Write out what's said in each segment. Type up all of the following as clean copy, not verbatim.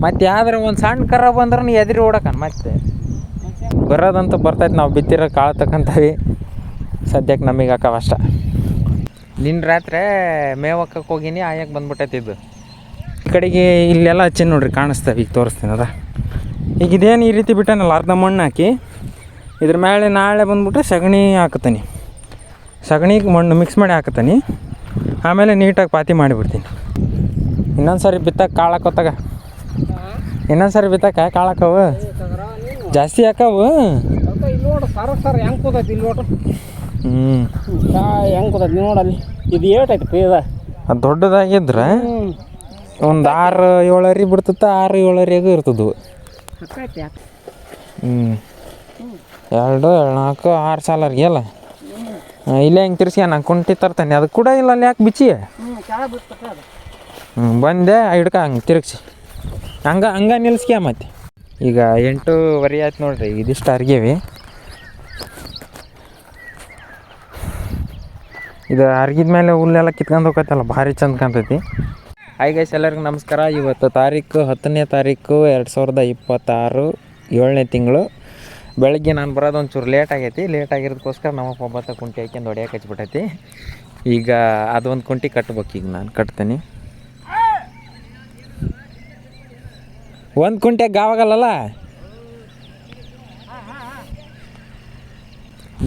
ಮತ್ತು ಯಾವ್ದಾರ ಒಂದು ಸಣ್ಣ ಕರ ಬಂದ್ರೆ ಎದುರು ಓಡಕನ್ ಮತ್ತೆ ಬರೋದಂತೂ ಬರ್ತೈತೆ. ನಾವು ಬಿತ್ತಿರೋ ಕಾಳು ತಗೊಂತೀವಿ, ಸದ್ಯಕ್ಕೆ ನಮಗೆ ಹಾಕವ ಅಷ್ಟ. ನಿನ್ನ ರಾತ್ರಿ ಮೇವು ಹಾಕಕ್ಕೆ ಹೋಗಿನಿ, ಆಯಕ್ಕೆ ಬಂದ್ಬಿಟ್ಟೈತಿ ಇದು. ಈ ಕಡೆಗೆ ಇಲ್ಲೆಲ್ಲ ಹಚ್ಚಿ ನೋಡ್ರಿ, ಕಾಣಿಸ್ತವೆ. ಈಗ ತೋರಿಸ್ತೀನಿ ಅದ. ಈಗ ಇದೇನು ಈ ರೀತಿ ಬಿಟ್ಟನಲ್ಲ, ಅರ್ಧ ಮಣ್ಣು ಹಾಕಿ ಇದ್ರ ಮೇಲೆ ನಾಳೆ ಬಂದ್ಬಿಟ್ಟು ಸಗಣಿ ಹಾಕ್ತೀನಿ. ಸಗಣಿಗೆ ಮಣ್ಣು ಮಿಕ್ಸ್ ಮಾಡಿ ಹಾಕ್ತೀನಿ. ಆಮೇಲೆ ನೀಟಾಗಿ ಪಾತಿ ಮಾಡಿಬಿಡ್ತೀನಿ. ಇನ್ನೊಂದು ಸರಿ ಬಿತ್ತಕ್ಕೆ ಕಾಳು ಹಾಕೋತಾಗ, ಇನ್ನೊಂದು ಸರಿ ಬಿತ್ತಕ್ಕೆ ಕಾಳು ಹಾಕವು ಜಾಸ್ತಿ ಹಾಕವು. ಹೆಂಗೆ ನೋಡಲ್ಲಿ ಇದು ಏಟೈತಿ ಪೇದ ಅದು ದೊಡ್ಡದಾಗಿದ್ರೆ ಒಂದು 6-7 ಅರಿ ಬಿಡ್ತತ್ತ. 6-7 ಇರ್ತದವು. 2, 4, 6 ಸಾಲ ಅರ್ಗಿ ಅಲ್ಲ. ಇಲ್ಲೇ ಹೆಂಗೆ ತಿರ್ಸಿ ನಾನು ಕುಂಟಿ ತರ್ತಾನೆ. ಅದು ಕೂಡ ಇಲ್ಲ ಅಲ್ಲಿ ಯಾಕೆ ಬಿಚ್ಚಿ ಬಂದೆ ಹಿಡ್ಕ ಹಂಗೆ ತಿರುಗಿಸಿ ಹಂಗೆ ನಿಲ್ಸ್ಕ್ಯ. ಮತ್ತೆ ಈಗ 8:15 ಆಯ್ತು ನೋಡ್ರಿ. ಇದಿಷ್ಟು ಅರ್ಗೇವಿ. ಇದು ಅರ್ಗಿದ ಮೇಲೆ ಹುಲ್ಲೆಲ್ಲ ಕಿತ್ಕೊಂಡು ಹೋಗತ್ತಲ್ಲ, ಭಾರಿ ಚಂದ ಕಾಣ್ತೈತಿ. ಹಾಯ್ ಗೈಸ್, ಎಲ್ಲರಿಗೂ ನಮಸ್ಕಾರ. ಇವತ್ತು ತಾರೀಕು 10ನೇ ತಾರೀಕು 2026, 7ನೇ ತಿಂಗಳು. ಬೆಳಗ್ಗೆ ನಾನು ಬರೋದು ಒಂಚೂರು ಲೇಟ್ ಆಗೈತಿ. ಲೇಟ್ ಆಗಿರೋದಕ್ಕೋಸ್ಕರ ನಮ್ಮಪ್ಪ ಒಬ್ಬತ್ತ ಕುಂಟಿ ಹಾಕ್ಯಂದು ಹೊಡ್ಯಕ್ಕೆ ಹಚ್ಬಿಟ್ಟೈತಿ. ಈಗ ಅದೊಂದು ಕುಂಟಿ ಕಟ್ಬೇಕು. ಈಗ ನಾನು ಕಟ್ತೀನಿ. ಒಂದು ಕುಂಟೆಗೆ ಗಾವಾಗಲ್ಲ.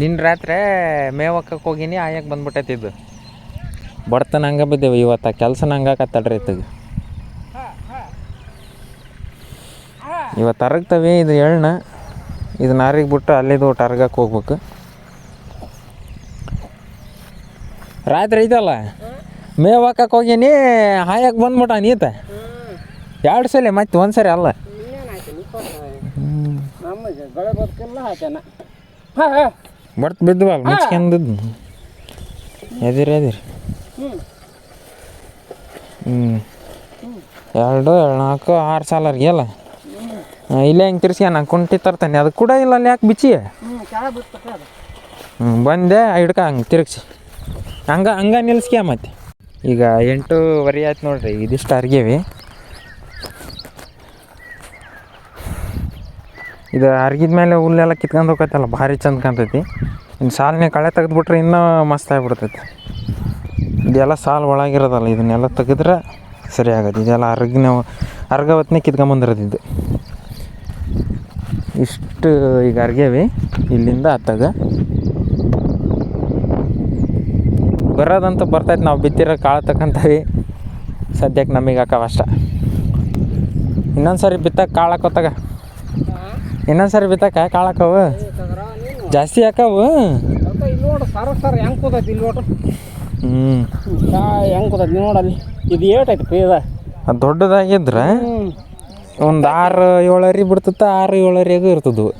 ನಿನ್ನ ರಾತ್ರಿ ಮೇವು ಹಾಕಕ್ಕೆ ಹೋಗಿನಿ, ಆಯಕ್ಕೆ ಬಂದ್ಬಿಟ್ಟೈತಿ ಇದು. ಬಡ್ತಾನೆ ಹಂಗೆ ಬಿದ್ದೇವೆ ಇವತ್ತು. ಕೆಲಸನ ಹಂಗಾಕತ್ತಡ್ರಿ ಇತ್ತಗ. ಇವತ್ತು ಅರಗ್ತವೆ. ಇದು ಎಳ್ನ ಇದನ್ನ ಅರಿಗೆ ಬಿಟ್ಟು ಅಲ್ಲಿದು ಒಟ್ಟು ಅರ್ಗಕ್ಕೆ ಹೋಗ್ಬೇಕು. ರಾತ್ರಿ ಐತಲ್ಲ, ಮೇವು ಹಾಕಕ್ಕೆ ಹೋಗೀನಿ, ಹಾಯಕ್ಕೆ ಬಂದ್ಬಿಟ್ಟ ನೀತ 2 ಸಲ. ಮತ್ತೆ ಒಂದು ಸರಿ ಅಲ್ಲ. ಬರ್ತ ಬಿದ್ವಲ್ಲ ಮುಚ್ಕೊಂಡಿದ್ದು ಎದಿರಿ 2, 4, 6 ಸಾಲ ಅರ್ಗಿ ಅಲ್ಲ. ಇಲ್ಲೇ ಹೆಂಗೆ ತಿರ್ಸಿ ನಾನು ಕುಂಟಿ ತರ್ತಾನೆ. ಅದು ಕೂಡ ಇಲ್ಲ ಅಲ್ಲಿ ಯಾಕೆ ಬಿಚ್ಚಿ ಬಂದೆ ಹಿಡ್ಕ ಹಂಗೆ ತಿರುಗಿಸಿ ಹಂಗೆ ನಿಲ್ಸ್ಕ್ಯ. ಮತ್ತೆ ಈಗ 8:15 ಆಯ್ತು ನೋಡ್ರಿ. ಇದಿಷ್ಟು ಅರ್ಗೇವಿ. ಇದು ಅರ್ಗಿದ ಮೇಲೆ ಹುಲ್ಲೆಲ್ಲ ಕಿತ್ಕೊಂಡು ಹೋಗತ್ತಲ್ಲ, ಭಾರಿ ಚಂದ ಕಾಣ್ತೈತಿ. ಇನ್ನು ಸಾಲನ್ನೇ ಕಳೆ ತೆಗೆದ್ಬಿಟ್ರೆ ಇನ್ನೂ ಮಸ್ತ್ ಆಗಿಬಿಡ್ತೈತಿ. ಇದೆಲ್ಲ ಸಾಲು ಒಳಗಿರೋದಲ್ಲ, ಇದನ್ನೆಲ್ಲ ತೆಗೆದ್ರೆ ಸರಿ ಆಗೋದು. ಇದೆಲ್ಲ ಅರ್ಗವತ್ನೇ ಕಿತ್ಕೊಂಬಂದಿರೋದು ಇದು. ಇಷ್ಟು ಈಗ ಅರ್ಗೇವಿ. ಇಲ್ಲಿಂದ ಅತ್ತಾಗ ಬರೋದಂತೂ ಬರ್ತೈತೆ. ನಾವು ಬಿತ್ತಿರೋ ಕಾಳು ತಗೊಂತೀವಿ, ಸದ್ಯಕ್ಕೆ ನಮಗೆ ಹಾಕವ ಅಷ್ಟ. ಇನ್ನೊಂದು ಸರಿ ಬಿತ್ತಕ್ಕೆ ಕಾಳು ಹಾಕೋತಾಗ, ಇನ್ನೊಂದು ಸರಿ ಬಿತ್ತಕ್ಕೆ ಕಾಳು ಹಾಕವು ಜಾಸ್ತಿ ಹಾಕವು. ಹೆಂಗೆ ಕೂತೈತಿ ಇಲ್ಲಿ ನೋಡ್ರಿ. ಹೆಂಗೆ ಕೂತೈತಿ ನೋಡಲ್ಲಿ. ಇದು ಏಟೈತಿ ಪೇದ ಅದು ದೊಡ್ಡದಾಗಿದ್ರೆ ಒಂದು 6-7 ಅರಿ ಬಿಡ್ತತ್ತ. 6-7 ಇರ್ತದವು.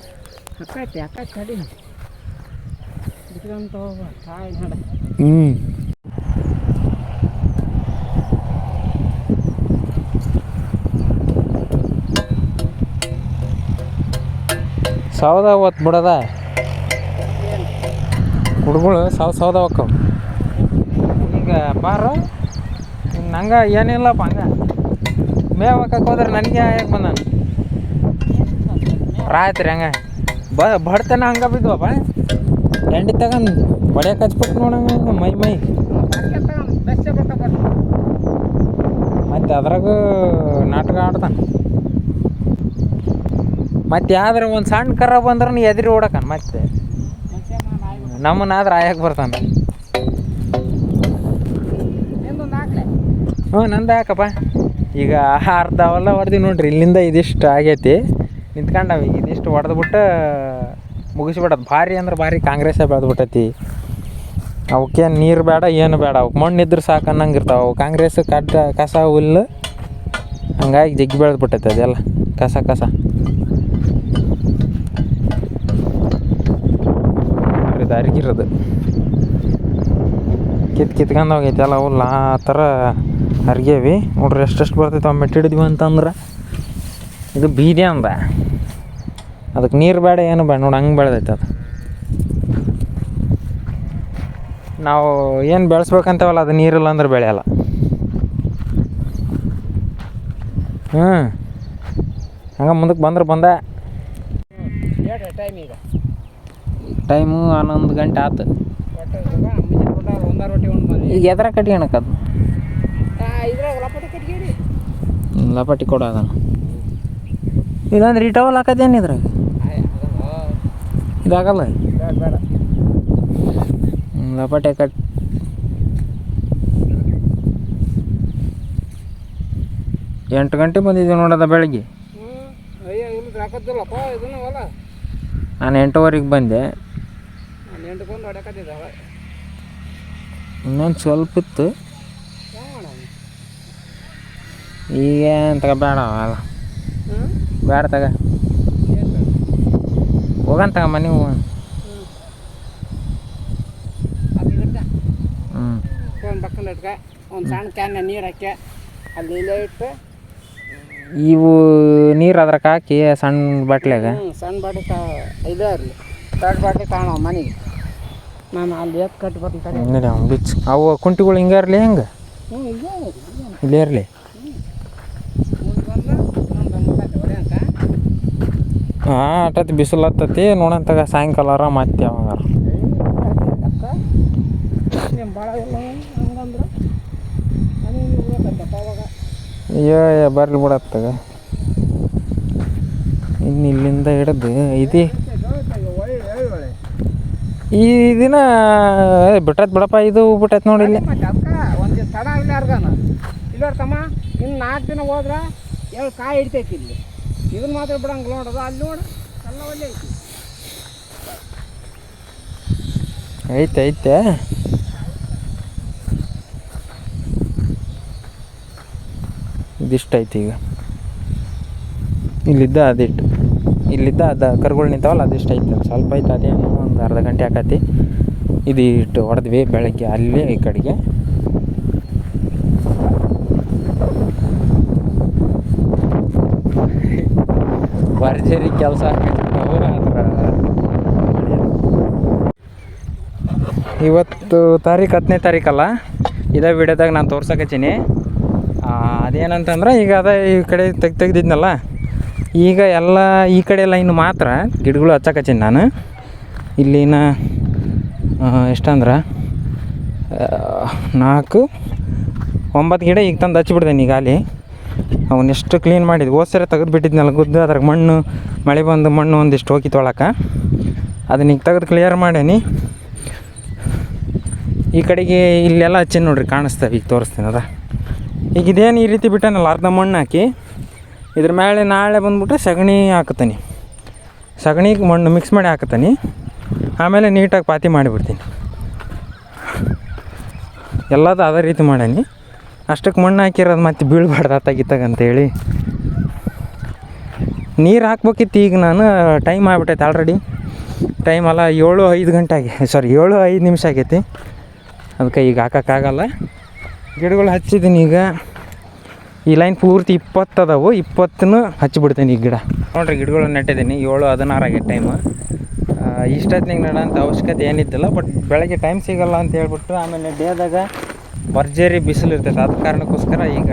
ಸೌದ ಹೊತ್ತು ಬಿಡೋದ ಹುಡುಗರು ಸೌದ ಹೋಕ್ಕವು. ಈಗ ಬಾರು ನಂಗೆ ಏನಿಲ್ಲಪ್ಪ. ಹಂಗೆ ಮೇವು ಹಾಕಕ್ಕೆ ಹೋದ್ರೆ ನನಗೆ ಯಾಕೆ ಬಂದಾನ ರಾತ್ರಿ ಹಂಗೆ ಬಡ್ತಾನೆ ಹಂಗೆ ಬಿದ್ವಪ್ಪ. ಎಂಡಿ ತಗೊಂಡು ಹೊಡ್ಯಕ್ಕೆ ಹಚ್ಬಿಟ್ಟು ನೋಡಂಗೆ ಮೈ ಮತ್ತು ಅದ್ರಾಗ ನಾಟಕ ಆಡ್ತಾನೆ. ಮತ್ತು ಯಾವ್ದಾರ ಒಂದು ಸಣ್ಣ ಕರ ಬಂದ್ರೆ ಎದುರು ಓಡಕನ್ ಮತ್ತೆ ನಮ್ಮನ್ನಾದ್ರೆ ಆಯಕ್ಕೆ ಬರ್ತಾನೆ. ನಂದು ಯಾಕಪ್ಪ. ಈಗ ಅರ್ಧ ಅವೆಲ್ಲ ಹೊಡೆದು ನೋಡ್ರಿ. ಇಲ್ಲಿಂದ ಇದಿಷ್ಟು ಆಗೈತಿ, ನಿಂತ್ಕೊಂಡವ. ಇದಿಷ್ಟು ಹೊಡೆದ್ಬಿಟ್ಟು ಮುಗಿಸ್ಬಿಡೋದು. ಭಾರಿ ಅಂದ್ರೆ ಭಾರಿ ಕಾಂಗ್ರೆಸ್ಸೇ ಬೆಳೆದ್ಬಿಟ್ಟೈತಿ. ಅವಕ್ಕೇನು ನೀರು ಬೇಡ, ಏನು ಬೇಡ. ಅವಕ್ಕೆ ಮಣ್ಣಿದ್ರೆ ಸಾಕು ಅನ್ನಂಗೆ ಇರ್ತಾವೆ ಅವು. ಕಾಂಗ್ರೆಸ್ ಕಸ ಹುಲ್ಲು ಹಂಗಾಗಿ ಜಗ್ಗಿ ಬೆಳೆದ್ಬಿಟ್ಟೈತೆ ಅದೆಲ್ಲ ಕಸ. ಇದು ಅರಿಗಿರೋದು ಕಿತ್ಕೊಂಡು ಹೋಗೈತೆ ಎಲ್ಲ ಹುಲ್ಲು. ಆ ಥರ ಅರ್ಗೇವಿ ನೋಡ್ರಿ. ಎಷ್ಟೆಷ್ಟು ಬರ್ತೈತೆ ಅವು ಮೆಟ್ಟಿಡಿದ್ವಿ ಅಂತಂದ್ರೆ. ಇದು ಬೀದಿ ಅಂದ, ಅದಕ್ಕೆ ನೀರು ಬೇಡ, ಏನು ಬೇಡ ನೋಡಿ. ಹಂಗೆ ಬೆಳೆದೈತೆ ಅದು. ನಾವು ಏನು ಬೆಳೆಸ್ಬೇಕಂತವಲ್ಲ, ಅದು ನೀರಿಲ್ಲ ಅಂದ್ರೆ ಬೆಳೆಯಲ್ಲ. ಹಂಗೆ ಮುಂದಕ್ಕೆ ಬಂದ್ರೆ ಬಂದ. ಟೈಮ್ ಈಗ ಟೈಮು 11 ಗಂಟೆ ಆಯ್ತು. ಒಂದಾರು ರೊಟ್ಟಿ ಉಂಡು ಬಂದು ಈಗ ಎದ್ರ ಕಟ್ಕೊಳಕದು ಇದ್ರಾಗ ಲಪಟಿ ಕಟ್ಗೇರಿ ಲಪಾಟಿ ಕೊಡ ಅದನ್ನು. ಇಲ್ಲಾಂದ್ರೆ ಈ ಟವಲ್ ಹಾಕೋದೇನು ಇದ್ರಾಗ ಇದಾಗಲ್ಲ. ಬೇಡ ಬೇಡ ಲಪಾಟೆ ಕಟ್ 8 ಗಂಟೆ ಬಂದಿದ್ದೀವಿ ನೋಡೋದ ಬೆಳಗ್ಗೆ. ಅಯ್ಯೋ ಇಲ್ಲದ್ರೆ ಹಾಕತ್ತಿಲ್ಲಪ್ಪ ಇದನ್ನ ಹೊಲ. ನಾನು 8:15 ಬಂದೆ. ನಾನು 8 ಬಂದು ಹೊಡ್ಯಾಕತ್ತಿದ್ದಾವೆ. ಇನ್ನೊಂದು ಸ್ವಲ್ಪ ಇತ್ತು. ಯಾವ ಮಾಡೋಣ ಈಗ ತಗ ಬೇಡ ಅಲ್ಲ ಬೇಡ ತಗ ಹೋಗನ್ ತಗ ಮನೆ ಹೋಗೋಣ. ಒಂದು ಬಕ್ಕಲ್ ಇಟ್ಕ ಒಂದು ಸಣ್ಣ ಕ್ಯಾನ್ ನೀರು ಹಾಕಿ ಅಲ್ಲಿ ಇಲ್ಲೇ ಇಟ್ಟು ಇವು ನೀರು ಅದ್ರಾಗ ಹಾಕಿ ಸಣ್ಣ ಬಾಟ್ಲ್ಯಾಗ ಸಣ್ಣ ಬಾಟ್ಲಿ ಇದೇ ಇರಲಿ ದೊಡ್ಡ ಬಾಟ್ಲಿ ಕಾಣೋ ಮನೆಗೆ ನಾನು ಅಲ್ಲಿ ಎತ್ತು ಕಟ್ಟಿ ಬರ್ತೀನಿ. ಬಿಚ್ ಅವು ಕುಂಟಿಗಳು ಹಿಂಗೆ ಇರಲಿ ಹೆಂಗೆ ಇಲ್ಲೇ ಇರಲಿ. ಹಾಂ ಅಟ್ಟತಿ ಬಿಸಿಲು ಹತ್ತತಿ ನೋಡಂತಾಗ ಸಾಯಂಕಾಲ ಮತ್ತೆ ಯಾವಾಗ ಭಾಳ ಇಲ್ಲ ಹಂಗಂದ್ರೆ ಅವಾಗ ಅಯ್ಯೋ ಬರ್ಲಿ ಬಿಡತ್ತಾಗ ಇನ್ನು ಇಲ್ಲಿಂದ ಹಿಡಿದು ಈ ದಿನ ಬಿಟ್ಟೈತೆ ಬಿಡಪ್ಪ. ಇದು ಬಿಟ್ಟೈತೆ ನೋಡಿ ಇಲ್ಲಿ ಒಂದು ತಡ ಇಲ್ಲ ಅರ್ಗಾನ ಇಲ್ಲೋಡ್ತಮ್ಮ ಇನ್ನು 4 ದಿನ ಹೋದ್ರೆ 7 ಕಾಯಿ ಹಿಡಿತೈತಿ ಇಲ್ಲಿ. ಇದನ್ನ ಮಾತ್ರ ಬಿಡಂಗೆ ನೋಡೋದು ಅಲ್ಲಿ ನೋಡು ಎಲ್ಲ ಒಳ್ಳೆ ಐತಿ. ಐತೆ ಇದಿಷ್ಟು ಐತಿ. ಈಗ ಇಲ್ಲಿದ್ದ ಅದಿಟ್ಟು ಇಲ್ಲಿದ್ದ ಅದು ಕರುಗಳು ನಿಂತಾವಲ್ಲ ಅದಿಷ್ಟು ಐತೆ. ಸ್ವಲ್ಪ ಐತೆ ಅದೇನು ಒಂದು ಅರ್ಧ ಗಂಟೆ ಆಕತಿ. ಇದು ಇಟ್ಟು ಹೊಡೆದ್ವಿ ಬೆಳಗ್ಗೆ ಅಲ್ಲಿ ಈ ಕಡೆಗೆ. ಭರ್ಜರಿ ಕೆಲಸ ಇವತ್ತು ತಾರೀಕು 10ನೇ ತಾರೀಕಲ್ಲ. ಇದೇ ವಿಡಿಯೋದಾಗ ನಾನು ತೋರ್ಸಕತ್ತೀನಿ. ಅದೇನಂತಂದ್ರೆ ಈಗ ಈ ಕಡೆ ತೆಗ್ದಿದ್ನಲ್ಲ ಈಗ ಎಲ್ಲ ಈ ಕಡೆ ಲೈನ್ ಮಾತ್ರ ಗಿಡಗಳು ಹಚ್ಚಕತ್ತೀನಿ ನಾನು. ಇಲ್ಲಿನ ಎಷ್ಟಂದ್ರೆ 4-9 ಗಿಡ ಈಗ ತಂದು ಹಚ್ಚಿಬಿಡ್ತೇನೆ ಈಗ ಅಲ್ಲಿ. ಅವನ್ನೆಷ್ಟು ಕ್ಲೀನ್ ಮಾಡಿದ್ವಿ ಹೋದ ಸರಿ ತೆಗೆದುಬಿಟ್ಟಿದ್ನಲ್ಲ ಗುದ್ದು ಅದ್ರಾಗ ಮಣ್ಣು ಮಳೆ ಬಂದು ಮಣ್ಣು ಒಂದಿಷ್ಟು ಹೋಗಿ ತೊಳಕ್ಕೆ ಅದನ್ನ ಈಗ ತೆಗೆದು ಕ್ಲಿಯರ್ ಮಾಡೀನಿ. ಈ ಕಡೆಗೆ ಇಲ್ಲೆಲ್ಲ ಹಚ್ಚೀನಿ ನೋಡ್ರಿ ಕಾಣಿಸ್ತವೆ. ಈಗ ತೋರಿಸ್ತೀನಿ ಅದ. ಈಗ ಇದೇನು ಈ ರೀತಿ ಬಿಟ್ಟನಲ್ಲ ಅರ್ಧ ಮಣ್ಣು ಹಾಕಿ ಇದ್ರ ಮೇಲೆ ನಾಳೆ ಬಂದ್ಬಿಟ್ರೆ ಸಗಣಿ ಹಾಕ್ತೀನಿ. ಸಗಣಿಗೆ ಮಣ್ಣು ಮಿಕ್ಸ್ ಮಾಡಿ ಹಾಕ್ತೀನಿ. ಆಮೇಲೆ ನೀಟಾಗಿ ಪಾತಿ ಮಾಡಿಬಿಡ್ತೀನಿ. ಎಲ್ಲದು ಅದೇ ರೀತಿ ಮಾಡೀನಿ. ಅಷ್ಟಕ್ಕೆ ಮಣ್ಣು ಹಾಕಿರೋದು ಮತ್ತೆ ಬೀಳ್ಬಾರ್ದು ಆತಾಗಿತ್ತಾಗಂತೇಳಿ ನೀರು ಹಾಕ್ಬೇಕಿತ್ತು. ಈಗ ನಾನು ಟೈಮ್ ಆಗಿಬಿಟ್ಟೈತೆ ಆಲ್ರೆಡಿ. ಟೈಮ್ ಅಲ್ಲ 7:05 ಗಂಟೆ 7:05 ನಿಮಿಷ ಆಗೈತಿ. ಅದಕ್ಕೆ ಈಗ ಹಾಕೋಕ್ಕಾಗಲ್ಲ. ಗಿಡಗಳು ಹಚ್ಚಿದ್ದೀನಿ ಈಗ. ಈ ಲೈನ್ ಪೂರ್ತಿ 20 ಅದಾವು. 20 ಹಚ್ಚಿಬಿಡ್ತೀನಿ ಈಗ ಗಿಡ ನೋಡಿರಿ. ಗಿಡಗಳು ನೆಟ್ಟಿದ್ದೀನಿ 7:16 ಆಗೈತೆ ಟೈಮು. ಇಷ್ಟೊತ್ತಿಗೆ ನಡೋಂಥ ಅವಶ್ಯಕತೆ ಏನಿದ್ದಿಲ್ಲ. ಬಟ್ ಬೆಳಗ್ಗೆ ಟೈಮ್ ಸಿಗೋಲ್ಲ ಅಂತ ಹೇಳ್ಬಿಟ್ಟು ಆಮೇಲೆ ಡೇದಾಗ ಭರ್ಜರಿ ಬಿಸಿಲು ಇರ್ತೈತೆ. ಅದ ಕಾರಣಕ್ಕೋಸ್ಕರ ಈಗ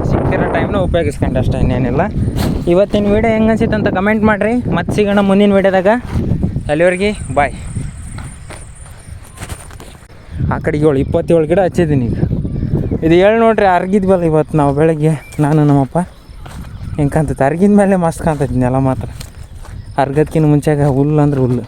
ಸಿಕ್ಕಿರೋ ಟೈಮ್ನ ಉಪಯೋಗಿಸ್ಕೊಂಡೆ ಅಷ್ಟೇ, ಇನ್ನೇನಿಲ್ಲ. ಇವತ್ತಿನ ವೀಡಿಯೋ ಹೆಂಗೆ ಅನ್ಸಿತ್ತು ಅಂತ ಕಮೆಂಟ್ ಮಾಡಿರಿ. ಮತ್ತೆ ಸಿಗೋಣ ಮುಂದಿನ ವೀಡಿಯೋದಾಗ. ಅಲ್ಲಿವರೆಗೆ ಬಾಯ್. ಆ ಕಡೆಗೆ 27 ಗಿಡ ಹಚ್ಚಿದ್ದೀನಿ ಈಗ. ಇದು ನೋಡ್ರಿ ಅರ್ಗಿದ್ವಲ್ಲ ಇವತ್ತು ನಾವು ಬೆಳಗ್ಗೆ ನಾನು ನಮ್ಮಪ್ಪ ಹೆಂಗೆ ಕಾಣ್ತೈತೆ. ಅರ್ಗಿದ ಮೇಲೆ ಮಸ್ತ್ ಕಾಣ್ತೈತಿ ನೆಲ ಮಾತ್ರ. ಅರ್ಗದ್ಕಿಂತ ಮುಂಚೆಗೆ ಹುಲ್ಲು ಅಂದ್ರೆ ಹುಲ್ಲು.